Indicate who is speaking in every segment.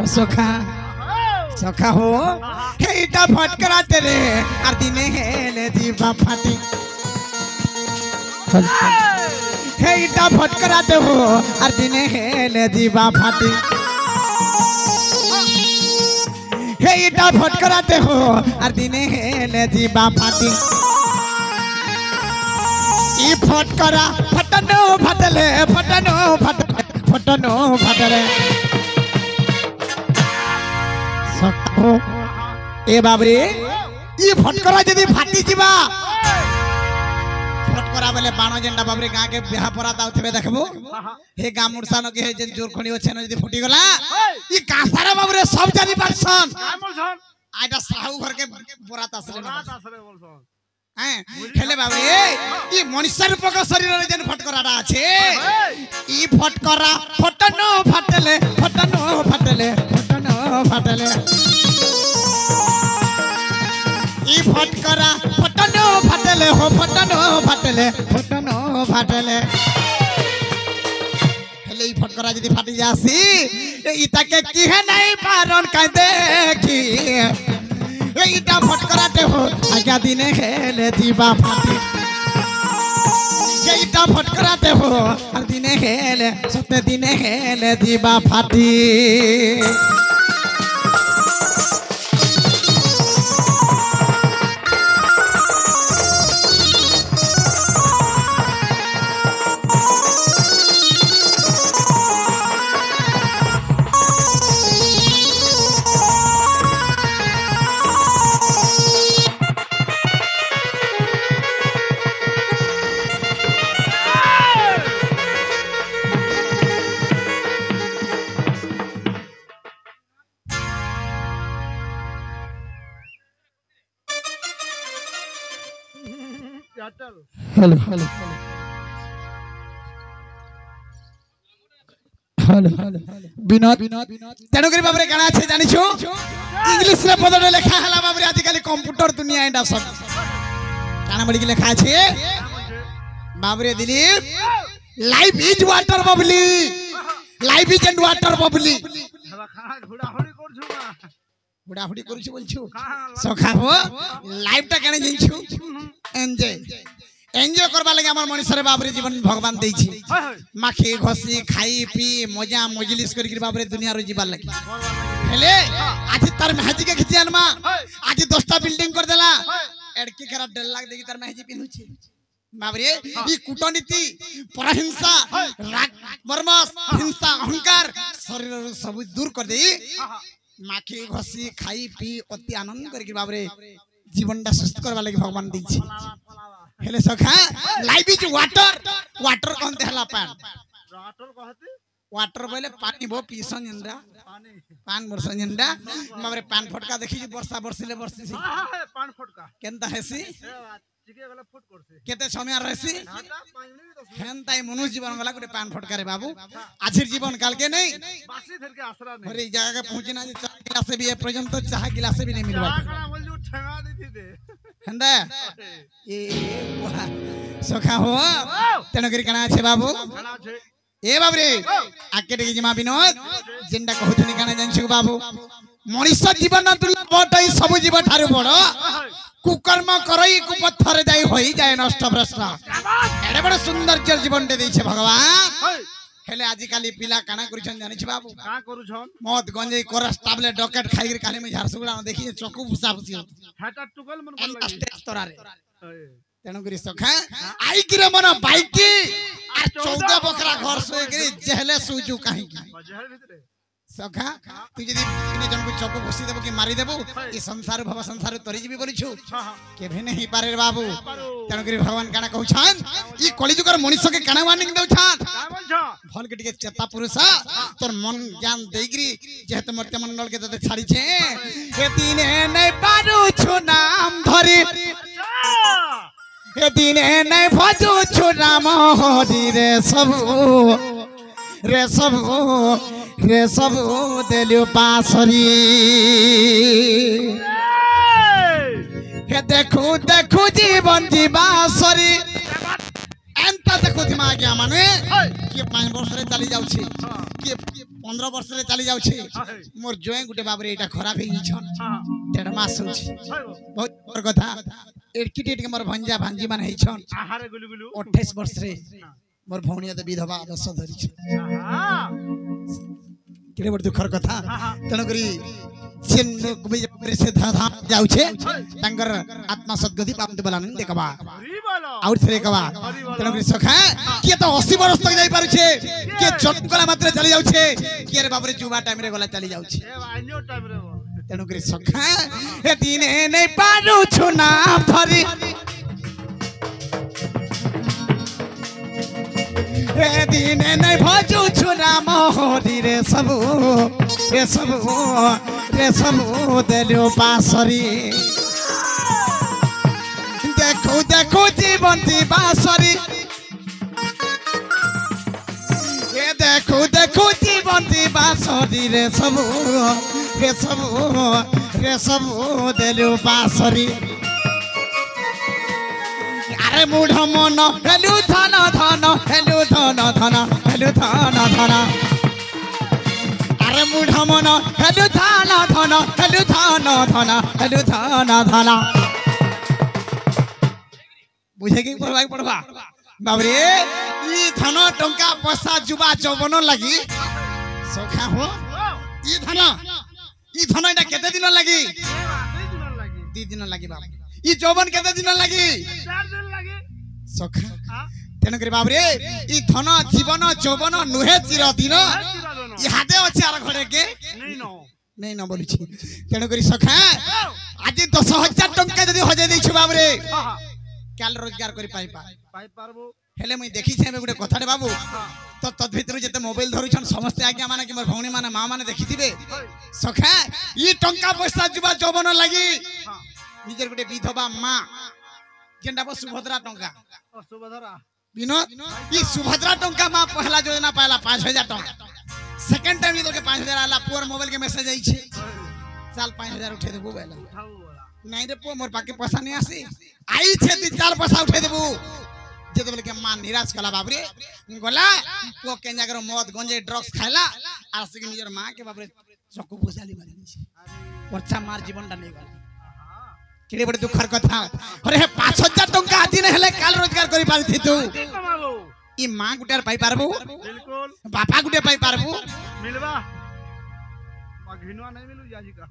Speaker 1: सखा सखा हो हेटा फटकरा तेरे और दिने हेले दीवा फाटी हेटा फटकरा ते हो और दिने हेले दीवा फाटी हेटा फटकरा ते हो और दिने हेले दीवा फाटी ई फटकरा फटनो फटले फटनो फटले फटनो फटले सखो ए बाबरे ई फटकरा जदी फाटी जीवा फटकरा बेले बाण जेंडा बाबरे गां के बिहा परा दाउथबे देखबो हे गां मुरसान के हे जे जोर खणी अछि न जदी फुटी गला ई कासारा बाबरे सब जानी परसन आइटा साहू घर के बरात आसले बोलसन हैं खेले बाबरे ई मनुष्य रूप का शरीर रे जेन फटकराडा আছে ई फटकरा फटनो फटले फटनो फटले फटनो फटले ई फटकरा फटनो फटले हो फटनो फटले फटनो फटले हेले ई फटकरा जदी फाटी जासी ई ताके की है नहीं पारन का देखी इटा फटकराते हो आज्ञा दिने हेले दीवा फाटी इटा फटकराते हो और दिने हेले सत्य दिने हेले दीवा फाटी हेलो हेलो हेलो विनोद तेणुकरी बाबरे काना छे जानि छु इंग्लिश रे पदरे लेखा हला बाबरे आजि काली कंप्यूटर दुनिया एंडा सब काना बड़ी के लेखा छे बाबरे Dilip life is water bubbly life is and water bubbly घुड़ाहुड़ी करछु बोलछु सखा हो लाइफ ता काने जिंछु एंजॉय एंजॉय करबा लगे हमर मनुष्य रे बाबरे जीवन भगवान देई छी माखी घसी खाई पी मजा मजलिस करी के बाबरे दुनिया रो जीवन लगे हेले आज तार महजी के खिची अनमा आज 10टा बिल्डिंग कर देला एड़की करा 1.5 लाख देगी तार महजी पिनु छी बाबरे ई कूटनीति परहिंसा राग मर्मस हिंसा अहंकार शरीर रो सब दूर कर देई माखी घसी खाई पी अति आनंद करी के बाबरे जीवनटा सुस्त करबा लगे भगवान दी छी हेले सखा लाइफ इज वाटर वाटर कहते हला पान वाटर कहते वाटर बोले पानी बो पीसन जंडा पान बरसन जंडा बाबरे पान फटका देखि वर्षा बरसिले बरसी छी पान फटका केनता हेसी चिके गला फट करसे केते समय रहसी हेनताई मनुष्य जीवन वाला गुटे पान फटका रे बाबू आजिर जीवन काल के नहीं बासी धर के आसरा नहीं अरे जगह के पहुंचना जे चाय गिलास भी है पर्यंत चाय गिलास भी नहीं मिलवा ठगा दी दे हंदा ए सखा हो तेणुकरी काना छे बाबू काना छे ए बाबरे आके देखि जिमा विनोद जिंदा कहथुनी काना जानछु बाबू मनुष्य जीवन दुर्लभ बटई सब जीव ठारू बड़ कुकर्म करई कुपत्थर जाई होई जाय नष्ट भ्रष्ट एडे बड़ सुंदर जीवन दे दै छे भगवान हेले आजि काली पिला काना करिछन जानि छ बाबू का करूछन मद गंजे कोरस टैबलेट डॉकेट खाइ के काली में झारसुगुड़ा देखि चकु भुसा भुसी फाटा टुकल मन मन लागे तोरारे तेनु करी सखा आई किरे मन बाइक की आ 14 बकरा घर सोए के जहले सुजु काहे की जहल भीतरे सखा तू जदी इने जन को चकु भुसी देबो कि मारी देबो ई संसार भव संसार तोरी जीवी बोली छु केभे नहीं पारे बाबू तेनु करी भगवान काना कहछन ई कलिजुगर मनुष्य के काना वार्निंग देउछन का बोलछ भल के टिके चेता पुरुष तोर मन ज्ञान देगिरी जेत मर्त्य मंडल के तते छाड़ी छे ए दिने नहीं पारू छु नाम धरी ए दिने नहीं भजू छु राम हरि रे सब देलियो पासरी हे देखू जीवन जीवासरी एंता देखो दिमाग माने कि 5 वर्ष रे चली जाउछि कि 15 वर्ष रे चली जाउछे मोर जोए गुटे बाबरे एटा खराब हे छन 1.5 मास होछि बहुत बड़ कथा एडकिटेट के मोर भंजा भांजी मान हे छन आहारे गुलु गुलु 28 वर्ष रे मोर भौनिया त विधवा अवश्य धरि छ केरे बड़ दुखर कथा तन करी सेन से धाम जाउछे तंगर आत्मा सद्गति पामते बला नहीं देखबा और थरे कबा तन करी सखा के तो 80 वर्ष तक जाई पारु छे के चटकला मात्र चली जाउछे के रे बाबरे जुवा टाइम रे गला चली जाउछे ए आइनो टाइम रे तन करी सखा ए दिने नै पारु छु नाम धरि ए दिने नै भजु छु नाम हरि रे सबु देलो पासरी देखो देखो जीवन दी बासरी ये देखो देखो जीवन दी बासरी रे सबु देलो पासरी अरे मूढ़ मन हेलु धन धन हेलु धन धन हेलु धन धन अरे मूढ़ मन हेलु धन धन हेलु धन धन हेलु धन धन बुझे कि पढ़वा बाबरे ई धन टंका पैसा जुबा जौवन लगी सखा हो ई धन एटा केते दिन लगी 2 दिन लगी बाबा ई जौवन केते दिन लगी 4 दिन लगी सखा तेन करी बाबरे ई धन जीवन जौवन नुहे चिर दिन ई हादे अछि आर घरे के नहीं न बोली छी तेन करी सखा आज 10,000 टंका जदी हो जाय दै छु बाबरे काल रोजगार करी पाई पारबो हेले मुई देखि छै गुटे कथा रे बाबू तो तद भीतर जते मोबाइल धरु छन समस्त आज्ञा माने कि मोर भौणी माने मां माने देखिथिबे सखा ई टंका पैसा जुबा जौवन लागि निजर गुटे विधवा मां जेंडा बो सुभद्रा टंका सुभद्रा विनोद ई सुभद्रा टंका मां पहला योजना पाला 5000 टंका सेकंड टाइम इधर के 5000 आला पुअर मोबाइल के मैसेज आई छै साल 5000 उठे देबो बेला नहीं रे पो मोर पाके पैसा नहीं आसी आई छे 3-4 पैसा उठे देबू जेते बोले के मां निराश कला बाबरे गला पो के जागर मद गंजे ड्रग्स खाइला आ से निजर मां के बाबरे चक्कू पुसाली मारी छै वर्षा मार जीवन डा नहीं गला केड़े बड़े दुखर कथा अरे 5000 टंका आदि ने हेले काल रोजगार करि पारथि तू ई मां गुटेर पाई पारबू बिल्कुल बापा गुटे पाई पारबू मिलबा माघिनवा नहीं मिलू जाजी का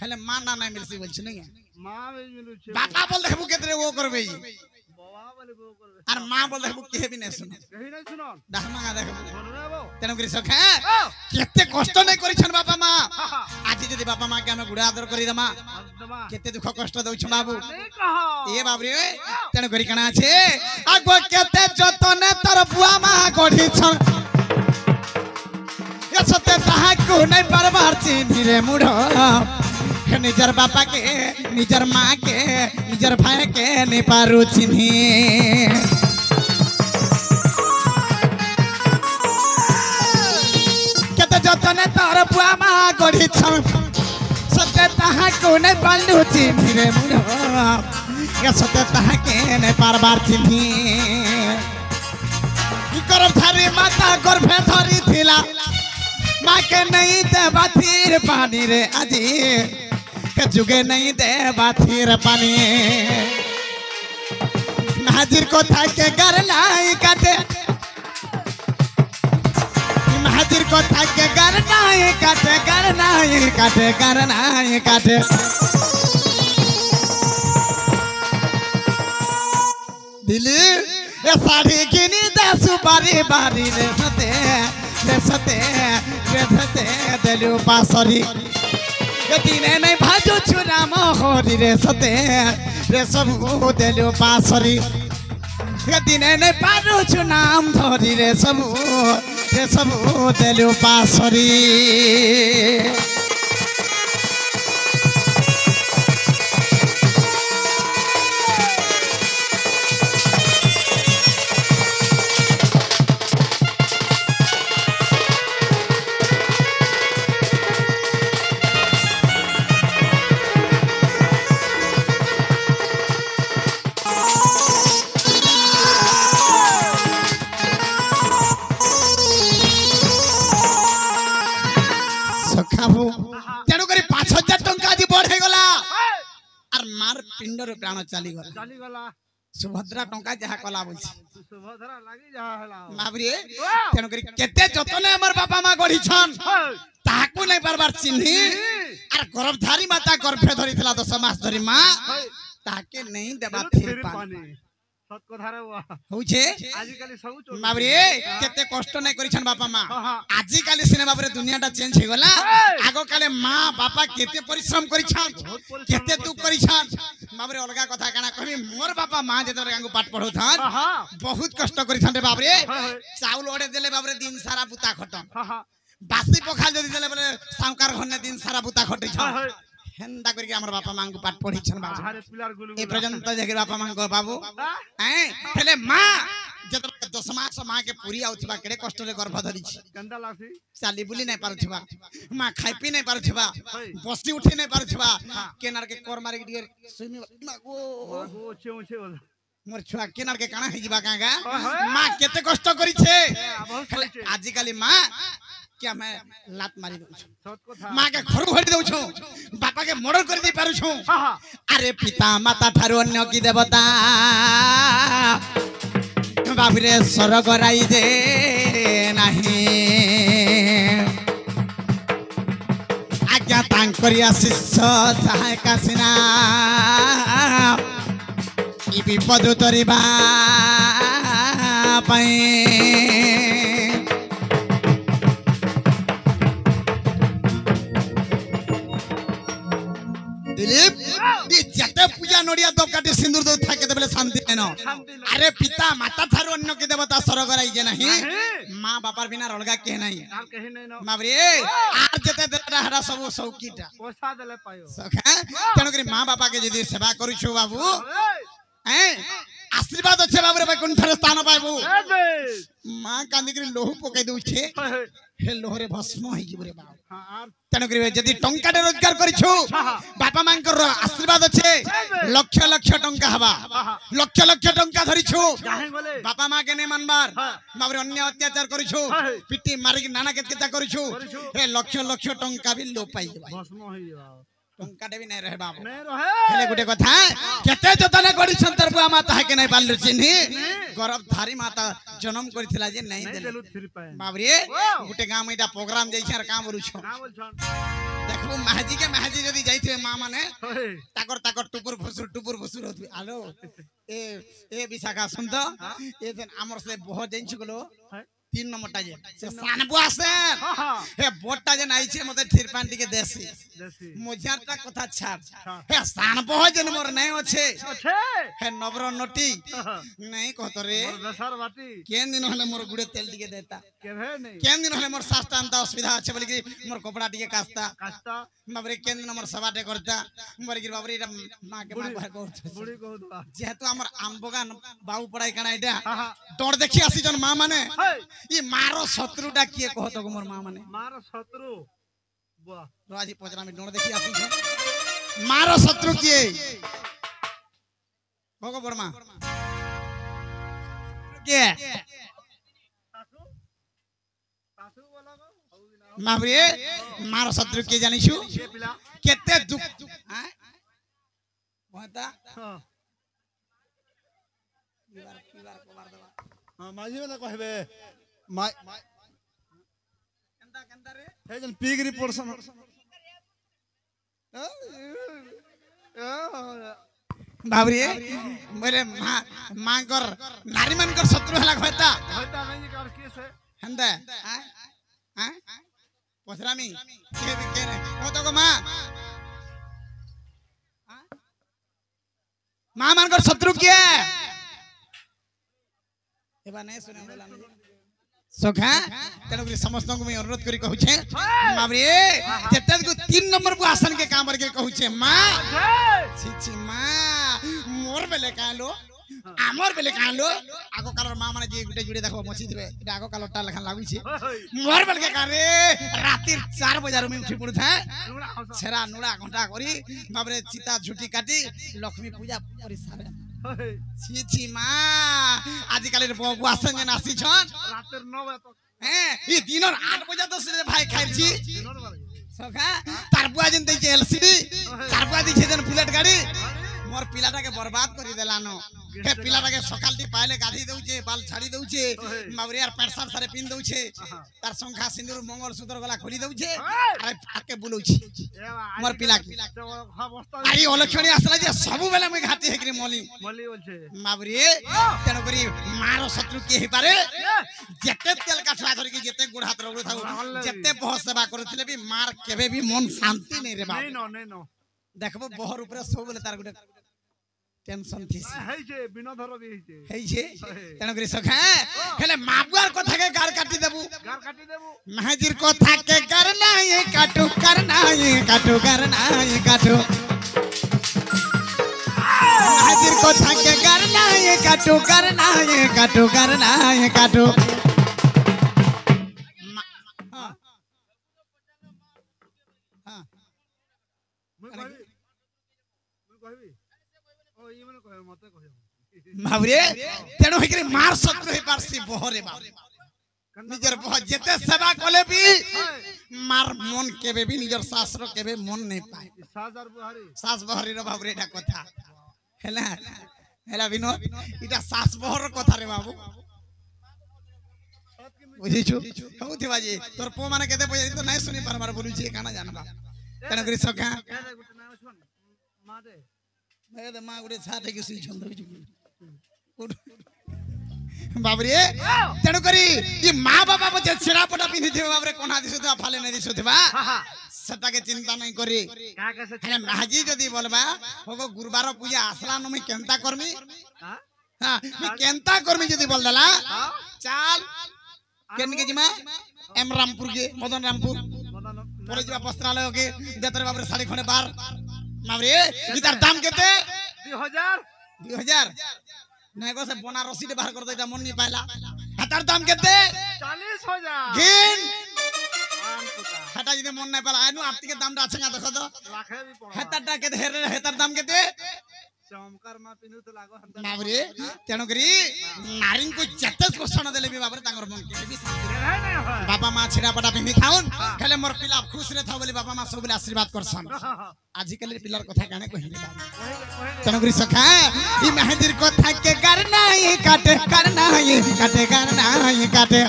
Speaker 1: हेले मां ना नहीं मिलसी बोल छ नहीं मां मिलू छ बापा बोल देखबू केतरे वो करबे बाबा बोले वो करबे अरे मां बोल देखबू के भी नहीं सुन कहि नहीं सुन डहमा देखबू सुनबो तेन करी सखा केते कष्ट नहीं करि छन बापा मां आज जदी बापा मां के हम गुडा आदर करि दमा केते दुख कष्ट दउ छ बाबू ए बाबरे तेन करी कना छे आगो केते जतने तर बुआ मां गढी छन ये सते ताहा को नहीं परबार चिन्ही रे मुढो निजर बापा के निजर माँ के निजर भाई के नहीं पारू चिन्ही केते जतने तार बुआ मां गढी छन सते ताहा को नहीं पालू चिन्ही रे मुढो ये सते ताहा के नहीं पारबार चिन्ही गर्भधारी माता गर्भे धरी थिला माँ के नहीं दे बाथीर पानी रे आजी के जुगे नहीं दे बाथीर पानी नाजिर को था के गरनाई काटे नाजिर को था के गरनाई काटे गरनाई काटे गरनाई काटे दिली ये साड़ी गिनी दे सुपारी बारी रे सते देलु पासरी दिने नहीं भाजू छुरा मोहरी रे सते रे सबु देलु पासरी दिने नहीं पारू छु नाम धरी रे सबु देलु पासरी तेणु करी 5000 टंका आज बढ़े गला और मार पिंड रे प्राण चली गला सुभद्रा टंका जहा कला बोल
Speaker 2: सुभद्रा लागी जहा हला
Speaker 1: बाबरे तेणु करी केते जतने हमर बापा मां गढी छन ताकू नहीं बार चिन्ही और गर्भधारी माता गर्भे धरिथिला 10 मास धरी मां ताके नहीं देबा फिर पानी
Speaker 2: सत कथा रे
Speaker 1: होछे
Speaker 2: आजि काली सब चोर
Speaker 1: बाबरे केते कष्ट नहीं करिछन बापा मां आजि काली सिने बाबरे दुनियाटा चेंज हे गला आगो काले मां बापा केते परिश्रम करिछन केते दुख करिछन बाबरे अलगा कथा काना कहबी मोर बापा मां जे तोर गांगु पाठ पढौथन बहुत कष्ट करिछन रे बाबरे चाउल ओडे देले बाबरे दिन सारा बुता खटन बासी पखाल जदी देले बोले सावकार घरने दिन सारा बुता खटिछन हेंदा करके हमर बापा मां को पाठ पढिछन बाबू
Speaker 2: अरे पिलार गुलु
Speaker 1: ए पर्यंत जगे बापा मां को बाबू हैं हेले मां जत 10 मास मां के पूरी आउथबा केडे कष्ट रे गर्भ धरिछि
Speaker 2: गंदा लासी
Speaker 1: चाली बुली नहीं पारुथबा मां खाइ पी नहीं पारुथबा बसी उठी नहीं पारुथबा केनार के कोर मारे के सुइमी मागो
Speaker 2: छे छे
Speaker 1: मोर छुआ केनार के काना हे जिबा कागा मां केते कष्ट करि छे आजि काली मां क्या मैं लात मारी दउ मां के घर भरी दउ छु बापा के मर्डर कर दे पारु छु अरे पिता माता थारु अन्य की देवता बाबरे स्वर्ग राई दे नाही आज्ञा तांकरिया शिष्य सहायक सिना ई विपद तरिबा पई दिलीप ये जते पूजा नोडिया दब काटे सिंदूर दो थाके देबले शांति न अरे पिता माता थारो अन्य के देवता स्वर्ग राई जे नाही मां बापार बिना अलगा के नाही
Speaker 2: आर कहि नै न
Speaker 1: बाबरे आर जते देता हरा सब सौकीटा
Speaker 2: पैसा देले पायो
Speaker 1: सखा तण करी मां बापा के जदी सेवा करू छु बाबू हैं आशीर्वाद अच्छे बाबरे भाई कोन थारे स्थान पाइबू मां कांदी करी लोहू पकाई दउ छे हे लोहरे भस्म होई गिबरे बाबू तण करी जदी टंका रे रोजगार करी छु बापा मां कर आशीर्वाद अच्छे लक्ष लक्ष टंका हबा लक्ष लक्ष टंका धरि छु बापा मां के नै मानबार बाबरे अन्य अत्याचार करी छु पिटी मारी के नाना केता करी छु हे लक्ष लक्ष टंका भी लो पाई
Speaker 2: भस्म होई जाओ
Speaker 1: टंका भी नहीं रहे बाबू
Speaker 2: नहीं रहे
Speaker 1: हेले गुटे कथा केते जतने गडी संतर बुआ माता है के नहीं पाल चिन्ही गर्भधारी माता जन्म करथिला जे नहीं देले बाबरे गुटे गाम एटा प्रोग्राम जाई छर काम बोलु छ
Speaker 2: ना बोल छन
Speaker 1: देखबो महाजी के महाजी जदी जाइथे मां माने ताकर टुपुर फुसुर होथि आलो ए विशाखा सुन तो ए दिन हमर से बहुत जाइन छ गलो 3 नंबर टा जे से सान बुआ से हे बोटा जे नाइ छे मते ठिरपान टिके देसी मोजारटा कथा छाड़ हे सान बहुत जन मोर नहीं अच्छे हे नबर नटी नहीं कहतो रे
Speaker 2: दसर बाटी
Speaker 1: केन दिन हले मोर गुडे तेल टिके देता
Speaker 2: केभे नहीं
Speaker 1: केन दिन हले मोर सास्ता अंता असुविधा अच्छे बोली कि मोर कपड़ा टिके कास्ता बाबरे केन दिन मोर सबाटे करता मोर गिर बाबरे एटा मां के मां घर करता
Speaker 2: बुढ़ी कहतो
Speaker 1: जेहेतु हमर आंबगान बाबू पढ़ाई कना एटा तोर देखि आसी जन मां माने ई मारो शत्रुटा किए कहतो मोर मां माने
Speaker 2: मारो शत्रु बुआ
Speaker 1: राजी पजरा में डोर देखि आसी छ मारो शत्रु किए भगो बर्मा के सासू बोला माबरे मारो शत्रु के जानि छु केते दुख हैं कहता पीवार को मार देबा
Speaker 2: हां माजी वाला कहबे
Speaker 1: केंदा रे
Speaker 2: हे जन पीगरी पोर्शन
Speaker 1: बाबरे मेरे मां कर नारी मन कर शत्रु हला कहता
Speaker 2: नहीं कर के से
Speaker 1: हंदा हैं पथरामी के रे ओ तो को मां मन कर शत्रु के एबा नहीं सुने बोला सखा तेनु के समस्त को मैं अनुरोध करी कहू छे बाबरे जेते को 3 नंबर को आसन के काम करके कहू छे मां छी छी मां मोर बेले कालो आमर बेले कालो आगो कालर मां माने जे गुटे जुड़े देखो मछी दिबे एटा आगो कालरटा लेखा लागु छे मोर बेले के कारे राती 4 बजे में उठी पड़ू था छेरा नुड़ा घंटा करी बाबरे चिता झुटी काटी लक्ष्मी पूजा करी सारे छी छी मां आजि काले बबु आसन जे नासी छन
Speaker 2: रात 9 बजे तक
Speaker 1: हैं ई दिनर 8 बजे तो से भाई खाइ छी सखा तार बुआ जन दै छै एलसीडी तार बुआ दै छै जन बुलेट गाड़ी मोर पिलाटा के बर्बाद करी देलानो हे पिलाटा के सकालटी पाइले गाधी दउछे बाल छाड़ी दउछे मावरियार पैंट शर्ट सारे पिन दउछे तार संखा सिंदूर मंगल सूत्र गला खोली दउछे अरे आके बुलउछे मोर पिला की आई ओलक्षणी असला जे सब बेला में घाटी हेकरी मली
Speaker 2: मली बोलछे
Speaker 1: मावरी तेनो करी मारो शत्रु के हे पारे जेते तेल काठवा धर के जेते गुड़ हाथ रगड़ थाउ जेते बहुत सेवा करथिले भी मार केबे भी मन शांति नहीं रे बाप
Speaker 2: नहीं नो
Speaker 1: देखबो बहर ऊपर सब बेले तार गुटे टेंशन थीसी
Speaker 2: हेइ जे बिनोधर भी
Speaker 1: हेइ जे तेनो करी सखा हेले माबुआर कथा के गार काटी देबू महाजीर कथा के करना ये काटू करना ये काटू करना ये काटू महाजीर कथा के करना ये काटू करना ये काटू करना ये काटू हां हां
Speaker 2: मैं कहबी ओ ये मने कहे मते कहे
Speaker 1: मावरे तेनो हेकरे मार शत्रु हे पारसी बहरे बाप निजर बहुत जेते सेवा कोले भी मार मन केबे भी निजर शास्त्र केबे मन नहीं पाए सास बहरी रो बाबरे डा कथा हेला हेला विनोद इटा सास बहर कथा रे बाबू बुझिछु होथिबा जे तोर पो माने केते पय तो नहीं सुनी परमार बोलु छी काना जानबा तेनो करी सका मैं तो मां गुडे छाटे के सुई छंद बाबरे तेणु करी ये माँ बाबा बच्चे छिड़ा पटा पिंधि थे बाबरे कोना दिसु था फाले नहीं दिसु थे बा सटा के चिंता नहीं करी है महाजी जदी बोलबा होगो गुरुवार पूजा आसला न में केंता करमी हां मैं केंता करमी जदी बोल दला चाल केन के जिमा एम रामपुर के मदन रामपुर परे जिबा वस्त्रालय के देतर बाबरे साड़ी खणे बार मावरे इधर दाम केते 2000 नेगो से बनारसी दे बाहर कर दे मन नहीं पाइला हतार दाम केते
Speaker 2: 40000
Speaker 1: गिन हटा जदि मन नहीं पाला आनु आपती के दाम रा छंगा देखो तो
Speaker 2: लाखे भी पड़ा
Speaker 1: हतार के हेतर दाम केते
Speaker 2: चमकार मा पिनु तो लागो
Speaker 1: मावरे तेनो करी नारिंग को जत्तस पोषण देले भी बाबरे तांगर मन के भी शांति बाबा मां छिड़ा पटा पिंधि थाउन खेले मोर पिला खुश रे थाउ बोली बाबा मां सब बोले आशीर्वाद करसन आजि कल पिलार कथा काने कहिनी बाबू तेनो करी सखा ई महाजीर कथा के करना ये काटे करना ये काटे करना ये काटे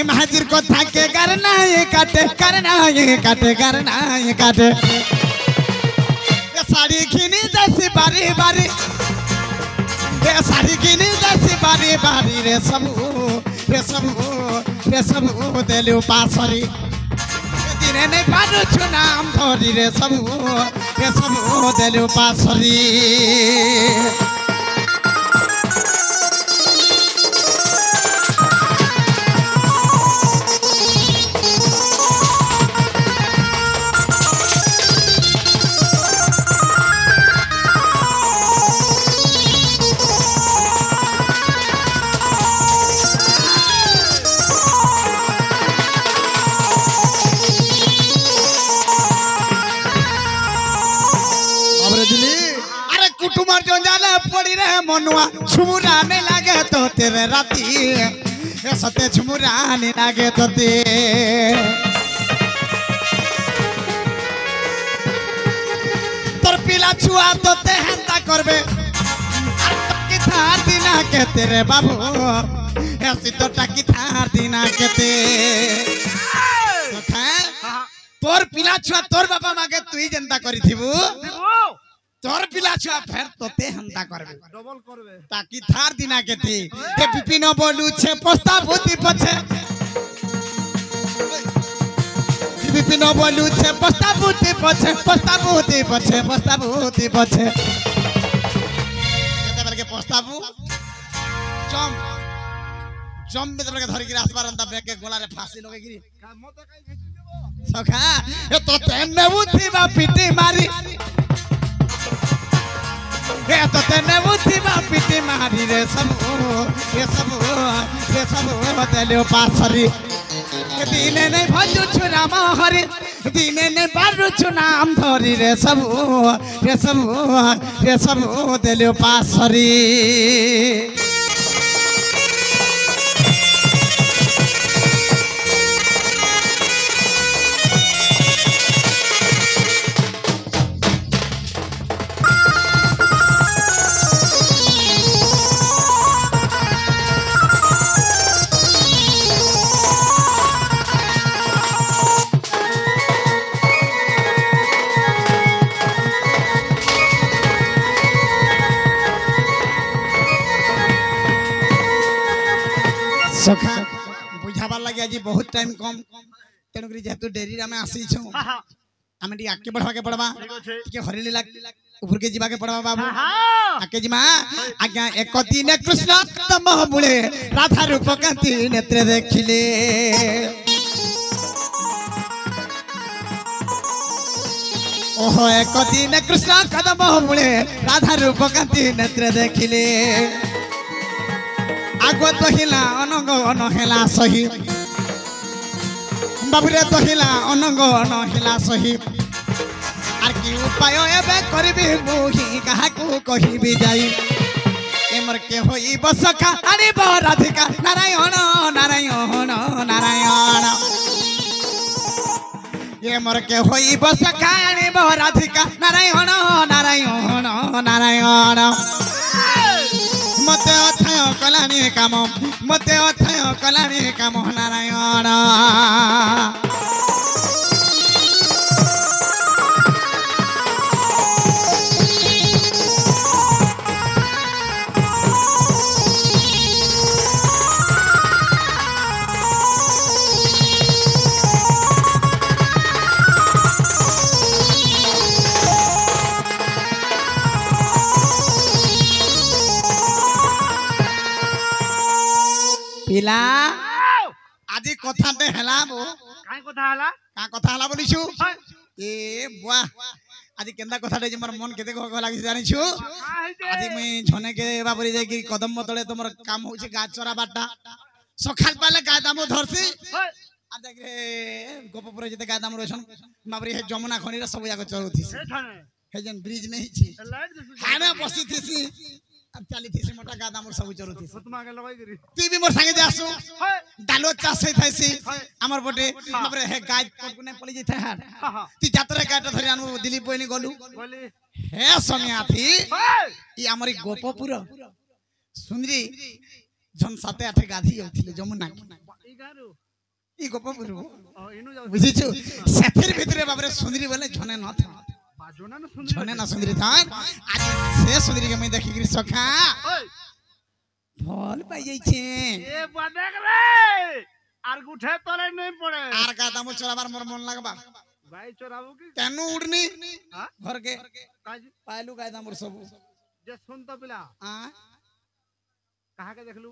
Speaker 1: ई महाजीर कथा के करना ये काटे करना ये काटे करना ये काटे साड़ी खिनी जैसी बारी बारी रे साड़ी खिनी जैसी बारी बारी रे सबू देलु पासरी दिने नहीं पारू छु नाम धरी रे सबू देलु पासरी पड़ी रहे मनुआ छुमुराने लगे तो तेरे राती सते छुमुराने लगे तो ते तोर पिला छुआ तो ते हंता करबे की थार दिना के तेरे बाबू ऐसी तो टकी थार दिना के ते तोर पिला छुआ तोर बाबा मागे तू ही जनता करी थीबू तोर पिला छुआ फेर तोते हंता करबे
Speaker 2: डबल करबे
Speaker 1: ताकि थार दिना के थी हे पिपिनो बोलू छे पोस्ता भूति पछे पिपिनो बोलू छे पोस्ता भूति पछे केते बेल के पोस्ता भू जम में तबले के धरि के आसबार अंता बैग के गोला रे फांसी लगे गिरी
Speaker 2: मत काई भेजि देबो
Speaker 1: सखा ए तो तेने बुद्धि बा पिटी मारी हे तो तेने बुद्धि बा पिटी मारी रे सब देले पासरी दिने नहीं भजु छुरामा हरि दिने नहीं बारु छु नाम धरी रे सब देले पासरी सखा बुझाबार लगे आज बहुत टाइम कम तेणुक जेहेतु डेरी आम आसी आम टी आगे बढ़वा के पड़वा हरिली ऊपर के जीवा के पड़वा बाबू आगे जीमा आज्ञा एक दिन कृष्ण तम मूले राधा रूप कांति नेत्र देखिले ओहो एक दिन कृष्ण कदम मूले राधा रूप कांति नेत्र देखिले आगो तहिला अनंग अनहेला सही बाबुरे तहिला अनंग अनहेला सही आर की उपाय एबे करबी मुही काहाकू कहिबी जाई एमर के होई बसखा आनी राधिका नारायण नारायण नारायण एमर के होई बसखा आनी राधिका नारायण नारायण नारायण मते अथय कलानी काम मते अथय कलानी काम नारायण पिला आदि कथाते हला बो
Speaker 2: काय कथा हला
Speaker 1: का कथा हला बोलिछु ए बुआ आदि केंदा कथाटे जे मोर मन केते को लागि जानिछु आदि मैं झने के बाबरी जाय कि कदम मतले तमर काम होछि गा चरा बाटा सखाल पाले गा दामो धरसी आ देख रे गोपपुर जते गा दाम रोशन बाबरी हे जमुना खनी रे सब जाक चलुथि हे जन ब्रिज नहीं छी हाने बसी थिसी अब चली थी मोटा गादा मोर सब चरू थी
Speaker 2: तुम आगे लगाई करी
Speaker 1: तू भी मोर संगे जासु डालो चास है थैसी हमर बटे बाबरे हे गाय कोने पली जे था ती जात्रा काट धरि आनु दिलीप बहिनी गलु हे समिया थी ई हमरी गोपपुर सुंदरी जन 7-8 गाधी होथिले जमुना ई गारो ई गोपपुर बुझिछु सेथिर भितरे बाबरे सुंदरी बोले झने न था झने ना सुंदरी था आज से सुंदरी के मैं देखि गिरी सखा भल पाई जाई छे
Speaker 2: ए बदेक रे आर गुठे तोरे नहीं पड़े
Speaker 1: आर का दाम चोराबार मोर मन लागबा
Speaker 2: गाय चोराबो की
Speaker 1: तेनु उड़नी
Speaker 2: हां
Speaker 1: घर के
Speaker 2: काजी
Speaker 1: पायलू गाय दाम सब
Speaker 2: जे सुन तो पिला
Speaker 1: हां
Speaker 2: कहा के देखलु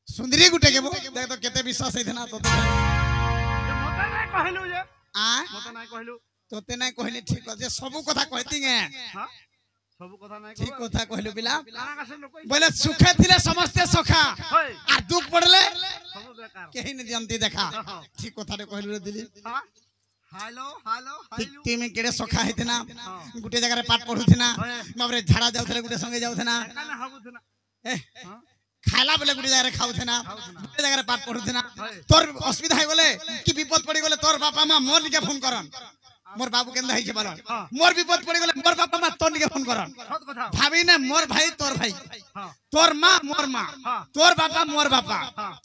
Speaker 1: सुंदरी गुटे के देख तो केते विश्वास है ना तो
Speaker 2: मते नहीं कहलु जे मते नहीं कहलु
Speaker 1: तोते नहीं कहले ठीक है सब कथा कहती है
Speaker 2: हां सब कथा नहीं
Speaker 1: ठीक कथा कहलु बिला
Speaker 2: काना का से लोग
Speaker 1: बोले सुखे थिले समस्ते सखा आ दुख पड़ले
Speaker 2: सब बेकार
Speaker 1: केही नहीं जानती देखा ठीक कथा रे कहलु रे दिली
Speaker 2: हां हेलो हेलो
Speaker 1: ठीक ती में केड़े सखा हेतना गुटे जगह रे पाठ पढुथिना बाबरे झाड़ा जाउथले गुटे संगे जाउथना
Speaker 2: काना हबुथना
Speaker 1: ए खाला बेले गुटे जगह रे खाउथना गुटे जगह रे पाठ पढुथिना तोर असुविधा है बोले कि विपद पड़ी गेले तोर बापा मां मोर निके फोन करन मोर बाबू केंदा है बोल मोर विपद पड़ी गेले मोर बापा मां तोर निके फोन करन
Speaker 2: सत कथा
Speaker 1: भाभी ने मोर भाई तोर मां मोर मां तोर बापा मोर बापा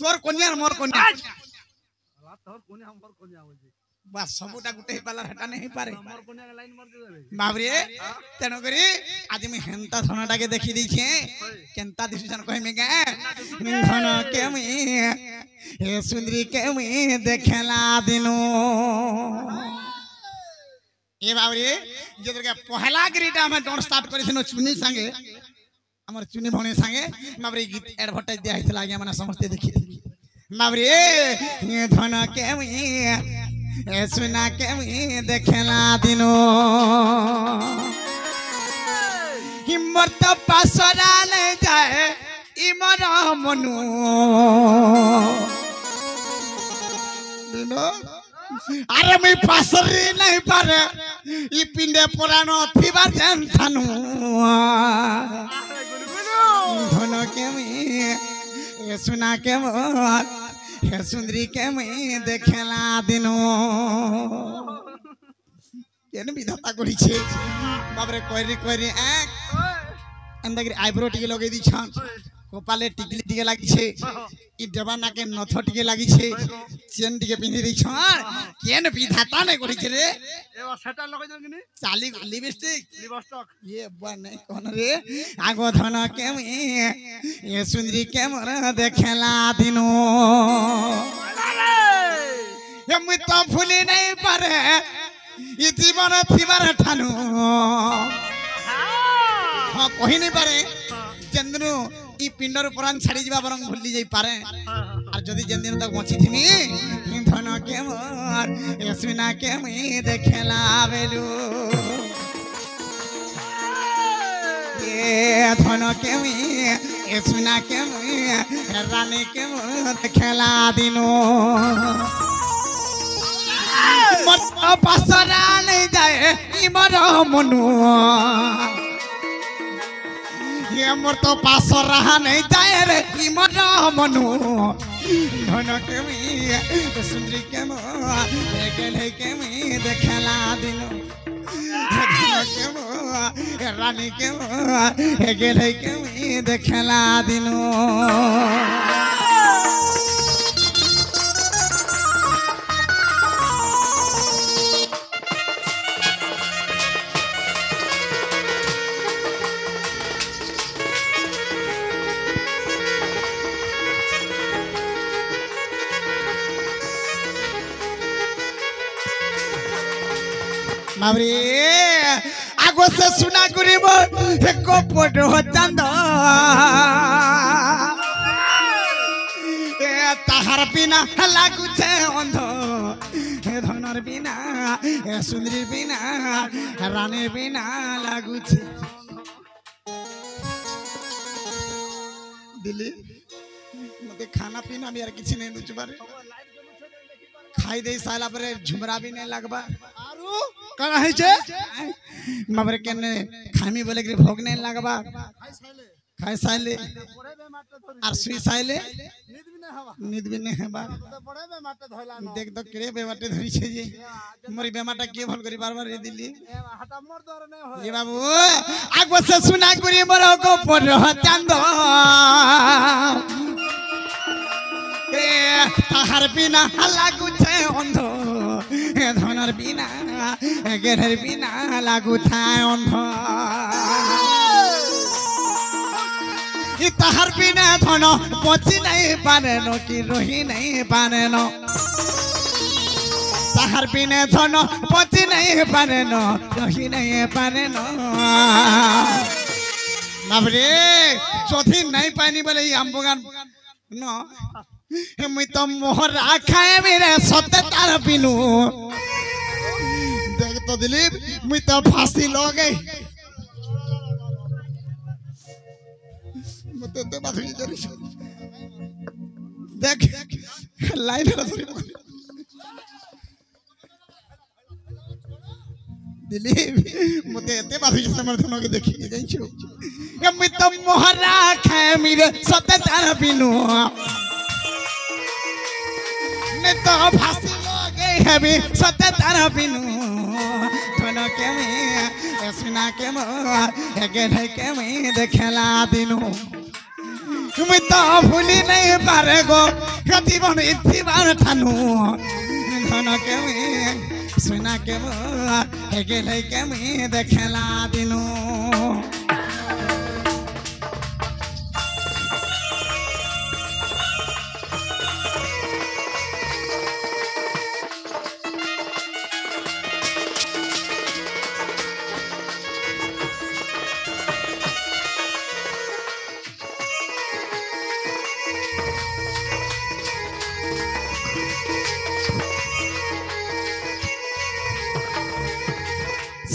Speaker 1: तोर कन्या मोर कन्या
Speaker 2: तोर कन्या मोर कन्या होई
Speaker 1: बस सबटा गुटे ही पाला हटा नहीं पारे
Speaker 2: मोर कन्या के लाइन मार दे
Speaker 1: बाबरे तेनो करी आज मैं हेंता धनटा के देखि दी छे केंता डिसीजन कहि में के धन के मी हे सुंदरी के मी देखला दिनो ए बाबरे जे के पहला ग्रीटा में डोंट स्टार्ट करि थनो चुनी संगे हमर चुनी भणी संगे बाबरे गीत एडवर्टाइज दिया हितला आगे माने समझते देखि बाबरे ये धन के मी ए सुना के मी देखला दिनो हिम्मत पासरा ले जाए इमर मनु दिनो अरे मैं पासरी नहीं पारे ई पिंडे पुरानो थिबा जन थानु धन के मी ए सुना के मोर हे सुंदरी के मैं देखला दिनो केन विधाता करी छे बाबरे कोइरी कोइरी अंदर आईब्रो टिके लगे दी छन কপালে টিকলি টিকে লাগিছে ই দেবা নাকে নথ টিকে লাগিছে চেন টিকে পিন্ধি দিছ কেন বিধাতা নাই করিছে রে
Speaker 2: এবার সেটা লগাই দেন কিনি
Speaker 1: চালি লিপস্টিক
Speaker 2: লিপস্টক
Speaker 1: ये बने कौन रे आगो धन के ये सुंदरी के मोर देखला दिनो ये मुई तो भूली नहीं पारे ये जीवन थीबार ठानु हाँ कही नहीं पारे चंद्रनु ई पिंडर पुराण छाड़ी जीवा बरंग भूली जाई पारे और जदी जंदिन तक बची थिमी धन के मोर ये सुना के मुई देखला बेलू धन के ए सुना के रानी के खेला दिनो पासरा नहीं जाए इमर मनु ये मोर तो पासरा नहीं जाए रे इमर मनु धन के सुंदरी के गेले के देखला दिनो रानी के गेले के देखला दिनो बाबरे आगो से सुना करिब एक पट चांद ए ताहार बिना लागु छे अंध ए धनर बिना ए सुंदरी बिना रानी बिना लागु छे दिल्ली मते खाना पीना भी यार किछि नहीं नुचबारे खाई दे साला पर झुमरा भी नहीं लगबा आरु कना है छे मबरे केने खामी बोले कि भोग नहीं लगबा खाई साइले और सुई साइले नींद भी नहीं हबा देख तो केरे बेमाटे धरी छे जी मोरी बेमाटा के भल करी बार-बार रे दिल्ली हटा मोर दर नहीं हो ये बाबू आगो से सुना करी बरो को पड़ चांद ताहार बिना लागु छे अंध धनर बिना गेरर बिना लागु थाय अंध इ ताहार बिना धन बची नहीं पारे न कि रही नहीं पारे न ताहार बिना धन बची नहीं पारे न रही नहीं पारे न बाबरे चौथी नहीं पानी बोले आंबगान न मुई तो मोहरा खाए मेरे सत्य तार पीनू देख तो दिलीप मुई तो फांसी लो गई मते तो बात हुई जरी देख लाइन दिलीप मते एते बात हुई समर्थन के देखि जाई छु मुई तो मोहरा खाए मेरे सत्य तार पीनू तो फांसी लोगे है भी सत्य तारा बिनु धन के सुना के गेले के देखला दिनु तुम तो भूली नहीं पारे गो जीवन इतनी बार ठानु धन के सुना के गेले के देखला दिनु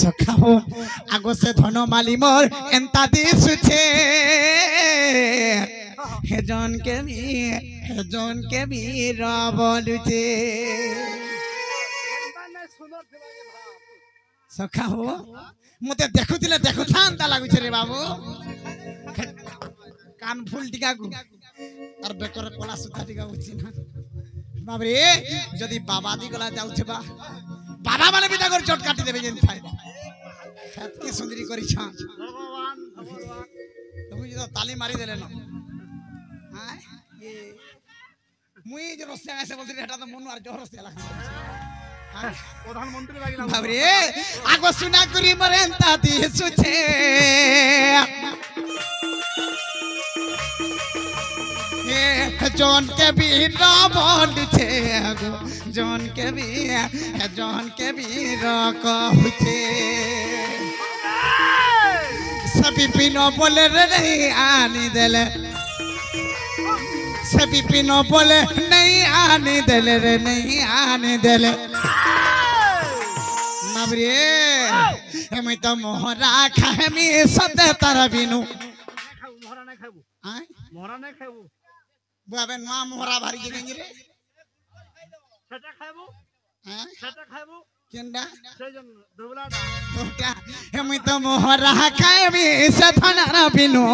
Speaker 1: सखाओ आगो से धन माली मोर एंता दिसुछे हेजन के भी रबलुछे सखाओ मते देखुतिले देखुथांता लागुछे रे बाबू कान फुल टिका को और बेकर कोला सुता टिका उछि ना बाबरे जदी बाबा दी गला जाउछबा बाबा माने भी ताकर चोट काटी देबे जेन थाय खेत की सुंदरी करी छा भगवान तुम जो ताली मारी देले न हां ये মুই যে রসিয়া গাছে বলছি এটা তো মন আর জোর রসিয়া লাগা
Speaker 2: প্রধানমন্ত্রী লাগিলা
Speaker 1: বাবরে আগো সুনা করি মরেন্তা দিছুছে এ জন কে বীর বলছে আগো জন কে বীর কহুছে সবই পিনো বলে রে नहीं आने देले सभी पिनो बोले नहीं आने देले रे नहीं आने देले नबरे मैं तो मोहरा खाए मी सदे तारा बिनु
Speaker 2: মোহরা নাই খাইবো
Speaker 1: आय
Speaker 2: মোহরা নাই খাইবো
Speaker 1: बाबे ना मोहरा भारी जगह रे
Speaker 2: সেটা খাইবো
Speaker 1: हैं
Speaker 2: সেটা খাইবো
Speaker 1: केंडा
Speaker 2: সেইজন দুবলাটা
Speaker 1: ओटा मैं तो मोहरा खाए मी सदे बिनु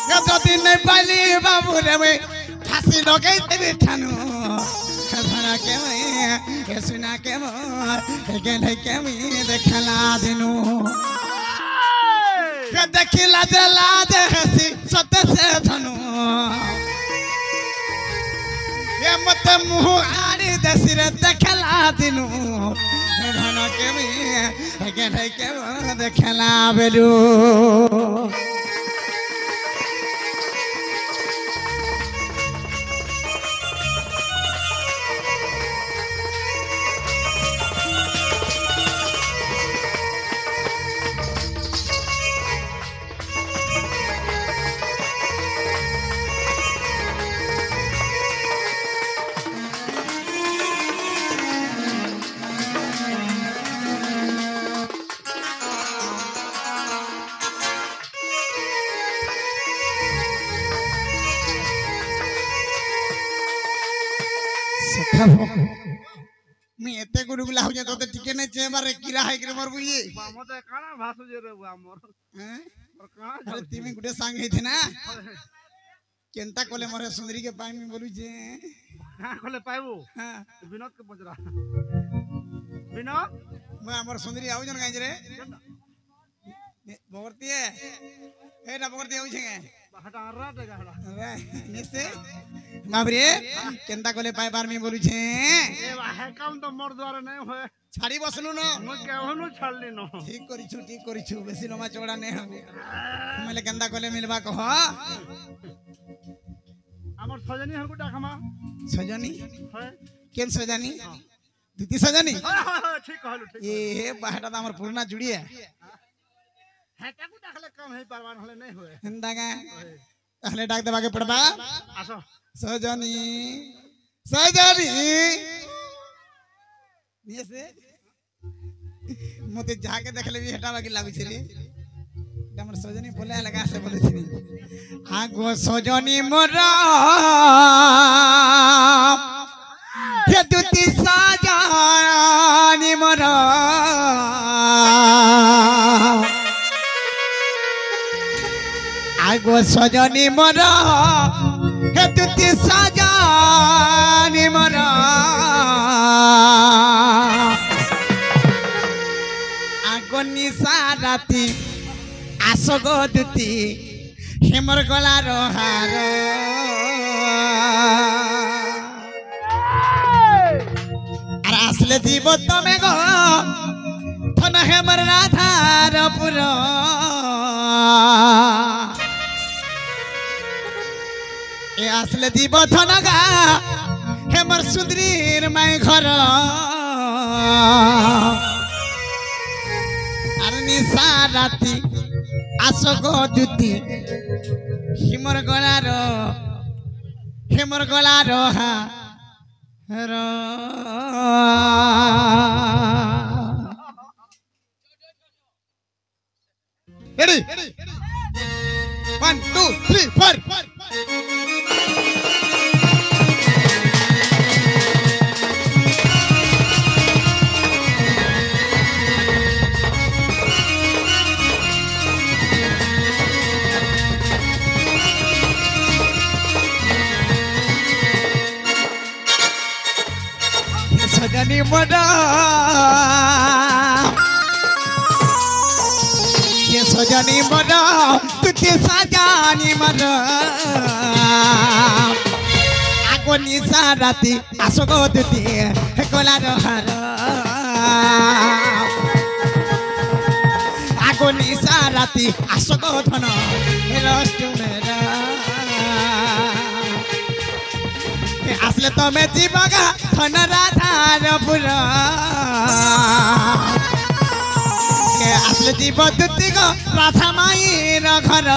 Speaker 1: যদি নাই পালি বাবু রে ভাই ফাঁসি লগাই দেবে ঠানু খানা কেমন এ শুনা কেমন এখানে কেমন দেখালা দিনু দেখিলা যে লাজে হাসি সতে সে ধনু এ মতে মুহ আড়ি দেশিরে দেখালা দিনু ধন কেমন এখানে কেমন দেখালা বেলু मी एते गुरुगुला हो जातो ते टिके नै छे बारे किरा है कि मर बुई
Speaker 2: মতে কানা ভাসু যে রে আমর
Speaker 1: हैं
Speaker 2: और कहां
Speaker 1: अरे तिमी गुडे सांग है थे ना केनता कोले मरे सुंदरी के पाई में बोलू जे
Speaker 2: कहां खोले पाइबो
Speaker 1: हां
Speaker 2: विनोद के बजरा विनोद
Speaker 1: मैं हमर सुंदरी आउ जन गांज रे बगरती है एटा बगरती आउ छे
Speaker 2: हटा रा देगा हटा
Speaker 1: अरे निसे बाबरे केनता कोले पाई बार में बोलू छे
Speaker 2: ए है काम तो मोर द्वारा नहीं होए
Speaker 1: छाड़ी बसलु न
Speaker 2: मु केहनु छाड़ली न
Speaker 1: ठीक करिछु बेसी लम्बा चौड़ा नहीं हबे मैले केनता कोले मिलबा कह
Speaker 2: हमर सजनी हरकु डाखमा
Speaker 1: सजनी
Speaker 2: है
Speaker 1: केन सजनी दीदी सजनी
Speaker 2: ठीक कहलु ठीक
Speaker 1: ए बाहटा त हमर पुराना जुड़ी है
Speaker 2: हेटाकु डाखले काम है परवान हले नहीं होए
Speaker 1: हिंदा का पहले डाक देबा के पड़बा
Speaker 2: आसो
Speaker 1: सजनी ये से मते जाके देखले भी हेटाबा के लागु छे रे हमर सजनी बोले लगा से बोले छे आगो सजनी मोरा हे दुती सजनी मोरा आगो सजनी मोरा हे दुती सजनी मोरा आगो निशा राती आसगो दुती हेमर गलार हार আর আসলে দিব তুমি গো ধন হেমর রাধার পুর এ আসলে দিব ধন গা হেমর সুন্দরীর মাই ঘর আর নিশা রাতি আসগো দুতি হিমর গলার হার Ready? 1, 2, 3, 4. सजनी मोरा ये सजनी मोरा तुझ के साजानी मर आगो निशा राती आसगो दुती गोलार हार आगो निशा राती आसगो धन रष्टुमेरा आसले तमे जीवगा धन राधार पुरा आसले जीव दुती गो राधा माई घर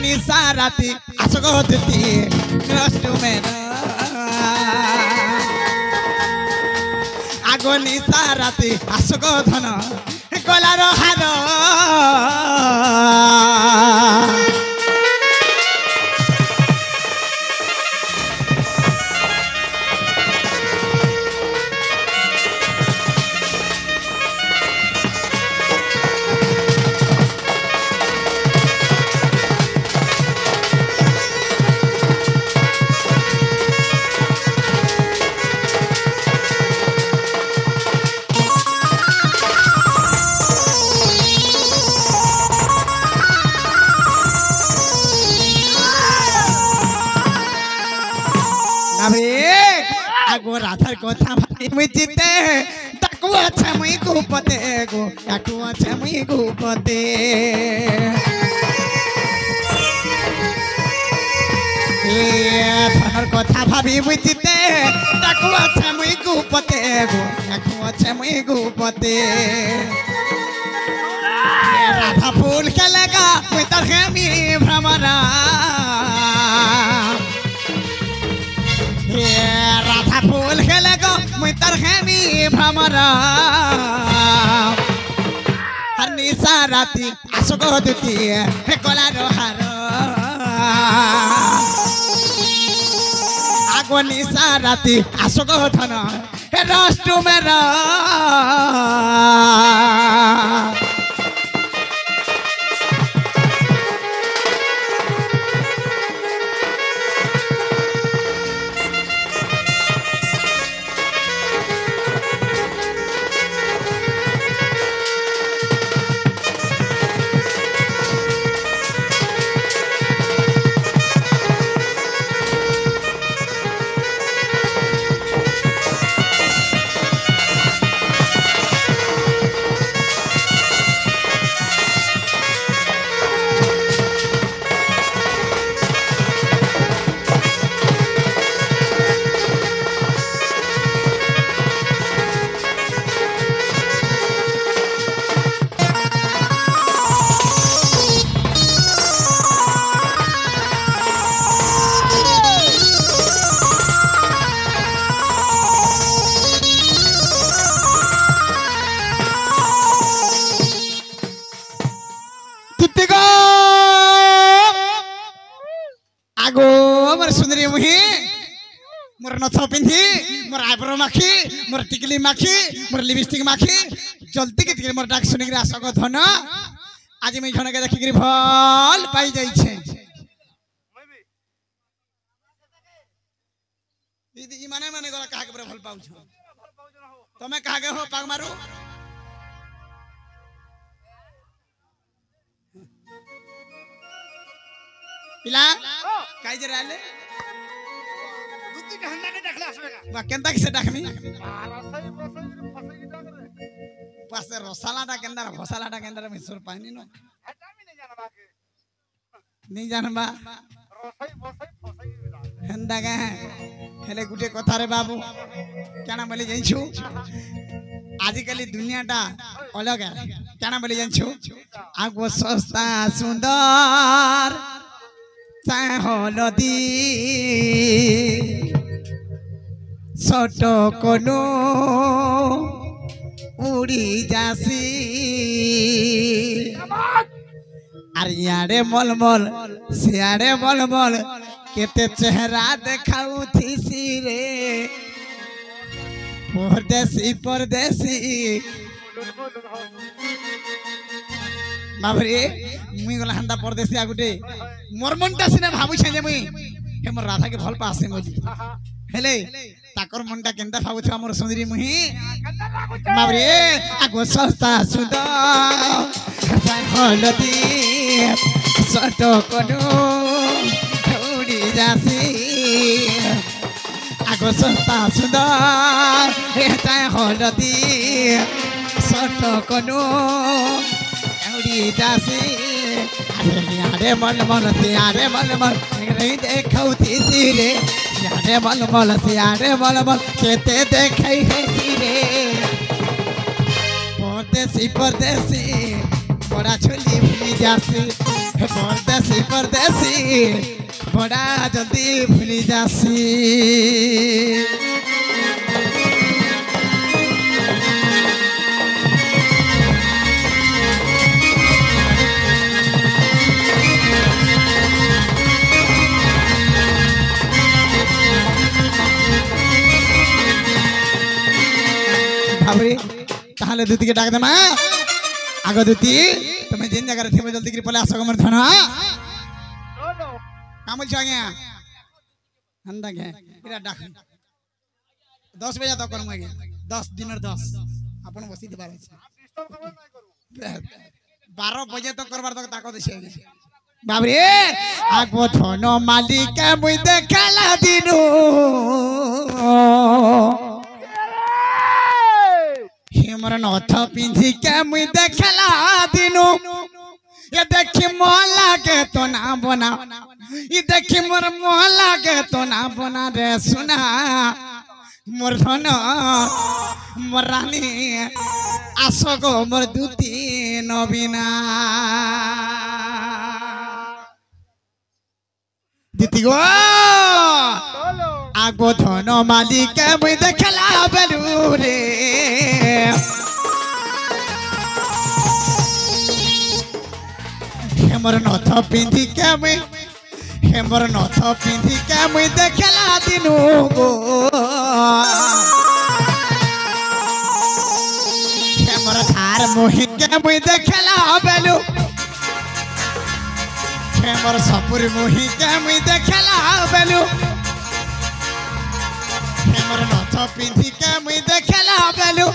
Speaker 1: निशा राती आसगो दुती रष्टुमेरा आगो निशा राती आसगो धन गोलार हार आगो राधार कथा भाई मुझते ताकू अच्छा मुई गुपते गो ताकू अच्छा मुई गुपते धनर कथा भाभी मुझते ताकू अच्छा मुई गुपते गो ताकू अच्छा मुई गुपते राधा फूल के लगा मुई तरहमी भ्रमरा राधा फूल के लगो मुई तरहमी भ्रमरा हर निशा राती आसगो दुती गोलार हार आगो निशा राती आसगो धन रष्टुमेरा आगो मोर सुंदरी मुही मोर नथ पिंधी मोर आइब्रो माखी मोर टिकली माखी मोर लिपस्टिक माखी जल्दी के मोर डाक सुनी के आसगो धन आज मैं झन के देखि के भल पाई जाई छे दीदी ई माने माने गला कहा के भल पाउ छ तमे कहा के हो पाग मारू पिला काई जे राले
Speaker 2: दुती के हन्ना के देखला आसबेगा
Speaker 1: बा केंता के से डाकमी
Speaker 2: रसई बसई फसई डाक रे
Speaker 1: पासे रसालाटा केंदा मिसुर पानी न
Speaker 2: हटा भी नहीं जानबा के
Speaker 1: नहीं जानबा
Speaker 2: रसई बसई फसई
Speaker 1: हेंदा के हेले गुटे कथा रे बाबू केना बोली जाइछु आजिकली दुनियाटा अलग है केना बोली जाइछु आगो सस्ता सुंदर हलदी ছোট কোনো উড়ি যাসি আর ইয়াড়ে মলমল সিয়াড়ে মলমল কেতে চেহারা দেখাউথিসি রে পরদেশি পরদেশি বাবরে মুই গলা হান্দা পরদেশি আগুটে মোর মনটা সিনা ভাবুছে যে মুই হে মোর রাধা কে ভাল পাসে মজি হেলে তাকর মনটা কেনতা ভাবুছ মোর সুন্দরী মুহি বাবরে আগো সস্তা সুন্দর হলদি ছোট কোনো উড়ি যাসি আগো সস্তা সুন্দর এটাই হলদি ছোট কোনো উড়ি যাসি আরে মলমল আরে মলমল দেখাউতিছি রে আরে মলমল আরে মলমল কেতে দেখাই হেছি রে परदेसी परदेसी बड़ा छोली भूली जासी परदेसी परदेसी बड़ा जल्दी भूली जासी भावरे তাহলে দুতিকে ডাক দে মা আগে দুতি তুমি যেন জায়গায় থেমে জলদি করে পলে আসো আমার ধন কাম বলছো আগে আন্দা গে এরা ডাক 10 বাজে তো করম আগে 10 দিনের 10 আপন বসি দিবার আছে 12 বাজে তো করবার তো তাকো দেছে বাবরে আগো ধন মালিক মুই দেখালা দিনু हेमर नथ पिंधी के मुई देखला दिनु ये देखी मोह लागे तो ना बना ये देखी मोर मोह लागे तो ना बना रे सुना मोर धन मोर रानी आसो गो मोर दुती नबीना दीदी गो আগো ধন মালিক মুই দেখলা বেলু রে হেমর নথ পিন্ধি কে মুই হেমর নথ পিন্ধি কে মুই দেখলা দিনু গো হেমর ধার মোহি কে মুই দেখলা বেলু হেমর সপুর মোহি কে মুই দেখলা বেলু हेमर नथ पिंधी के मुई देखला बेलु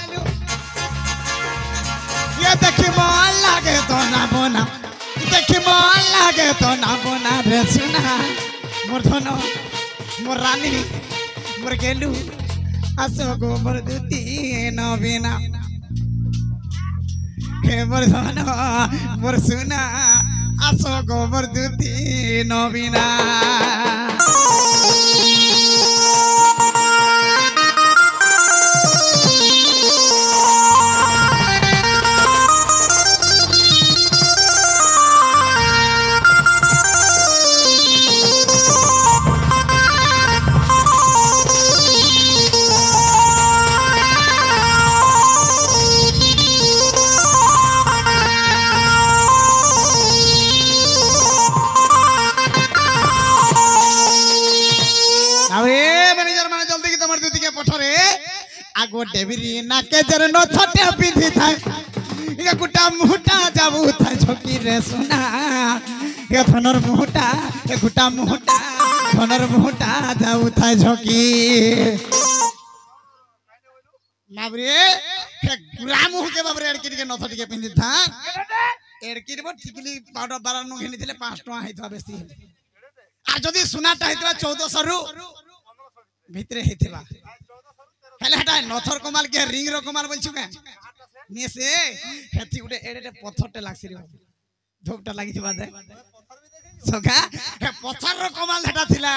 Speaker 1: ये देखी मन लागे तो ना बना देखी मन लागे तो ना बना रे सुना मोर धन मोर रानी मोर गेलु आसो गो मोर दुती नबीना हे मोर धन मोर सुना आसो गो मोर दुती नबीना আগো ডেবিরি নাকে জর নথটে পিঁধি থাই এ গুটা মুহটা যাবু থাই ঝকি রে সোনা এ ধনর মুহটা এ গুটা মুহটা ধনর মুহটা যাবু থাই ঝকি মাবরে এ গুরা মুহকে বাবরে এড়কিকে নথটিকে পিঁধি থা এড়কির বট ঠিকলি পাউডার বারানো ঘেনি দিলে 5 টাকা হইতবা বেশি আর যদি সোনাটা হইতবা 1400 রু ভিতরে হইতবা হেলে হেটা নথর কমাল কে রিং র কমাল বলছু কে নেসে হেতি উডে এডে পথরতে লাগছি রে ধোপটা লাগিছিবা দে সখা হে পথর র কমাল হেটা থিলা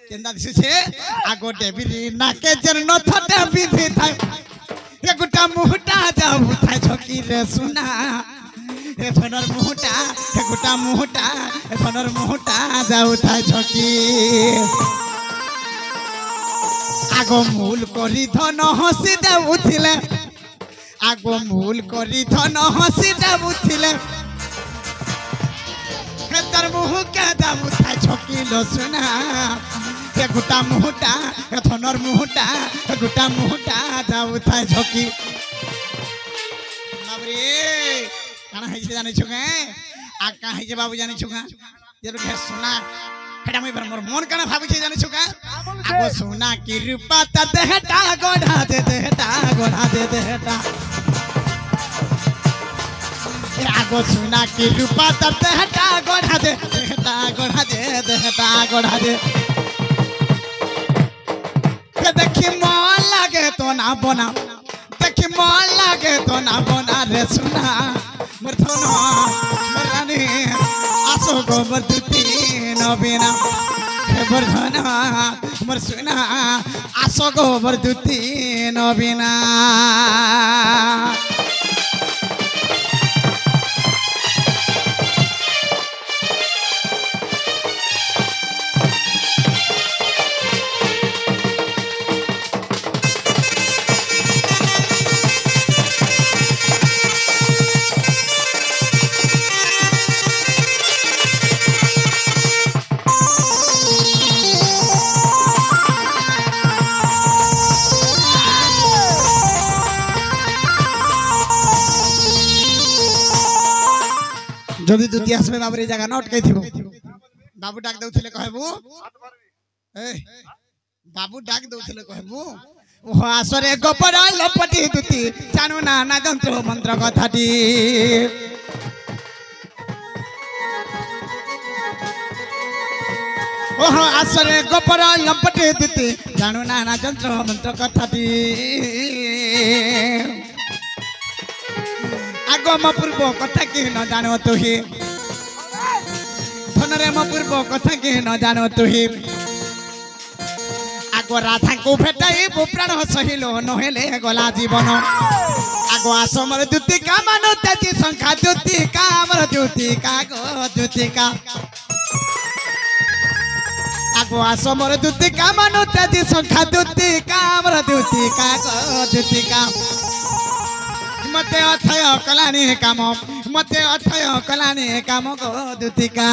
Speaker 1: কেন্দা দিছে আগো ডেবিরি নাকে জর নথটা বিধি থাই এ গুটা মুহটা যাও থাই ছকি রে সুনা এ ধনর মুহটা এ গুটা মুহটা এ ধনর মুহটা যাও থাই ছকি আগো মূল করি ধন হসি দেউথিলে আগো মূল করি ধন হসি দেউথিলে তার মুহকে দাবু থাই ছকিল সোনা এ গুটা মুহটা এ ধনর মুহটা এ গুটা মুহটা দাবু থাই ছকি বাবরে কানা হইছে জানিছ কে আ কা হইছে বাবু জানিছ কা যে কে সোনা হেটা মই মোর মন কানা ভাবিছে জানিছ কা আগো সোনা কি রূপা তা দেহটা গড়া দে দেহটা গড়া দে দেহটা आगो सुना की रूपा तर देहटा गोढ़ा दे देहटा गोढ़ा दे देहटा गोढ़ा दे देखी मन लागे तो ना बना देखी मन लागे तो ना बना रे सुना मोर धनो मोर रानी आसो गो मोर दुती नबीना हे मोर धनो मोर सुना आसो गो मोर दुती नबीना जदि दुती आसबे बाबू जगह न अटकई थिबो बाबू डाक दउथिले कहबू ए बाबू डाक दउथिले कहबू ओ आसरे गोपरा लपटी दुती जानु ना ना जंत्र मंत्र कथाटी ओह आसरे गोपरा लपटी दुती जानु ना ना जंत्र मंत्र कथाटी आगो म पूर्व कथा के न जानो तो ही धनरे म पूर्व कथा के न जानो तो ही आगो राधा को भेटाई प्राण सहिलो नहेले गला जीवन आगो आसमर दुती का मानो तेजी संख्या दुती का हमर दुती का गो दुती का आगो आसमर दुती का मानो तेजी संख्या दुती का हमर दुती का गो दुती का मते अथय कलानी काम मते अथय कलानी काम गो दुतिका।